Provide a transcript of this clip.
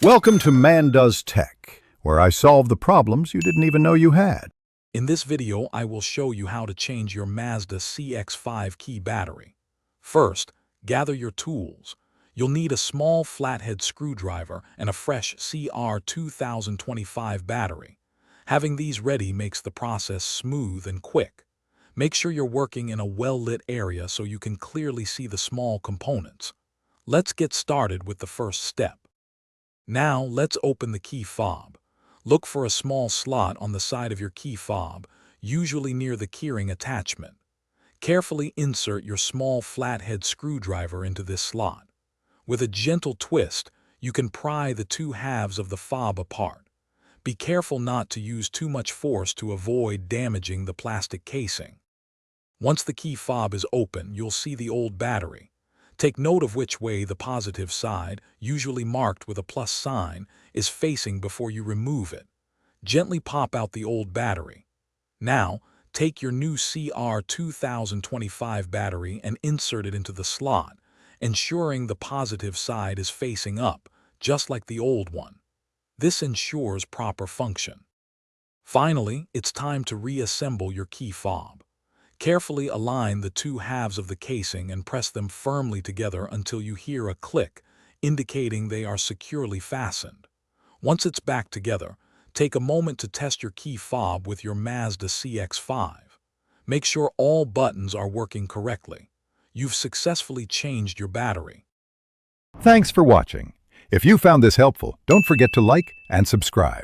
Welcome to Man Does Tech, where I solve the problems you didn't even know you had. In this video, I will show you how to change your Mazda CX-5 key battery. First, gather your tools. You'll need a small flathead screwdriver and a fresh CR2025 battery. Having these ready makes the process smooth and quick. Make sure you're working in a well-lit area so you can clearly see the small components. Let's get started with the first step. Now, let's open the key fob. Look for a small slot on the side of your key fob, usually near the keyring attachment. Carefully insert your small flathead screwdriver into this slot. With a gentle twist, you can pry the two halves of the fob apart. Be careful not to use too much force to avoid damaging the plastic casing. Once the key fob is open, you'll see the old battery. Take note of which way the positive side, usually marked with a plus sign, is facing before you remove it. Gently pop out the old battery. Now, take your new CR2025 battery and insert it into the slot, ensuring the positive side is facing up, just like the old one. This ensures proper function. Finally, it's time to reassemble your key fob. Carefully align the two halves of the casing and press them firmly together until you hear a click, indicating they are securely fastened. Once it's back together, take a moment to test your key fob with your Mazda CX-5. Make sure all buttons are working correctly. You've successfully changed your battery. Thanks for watching. If you found this helpful, don't forget to like and subscribe.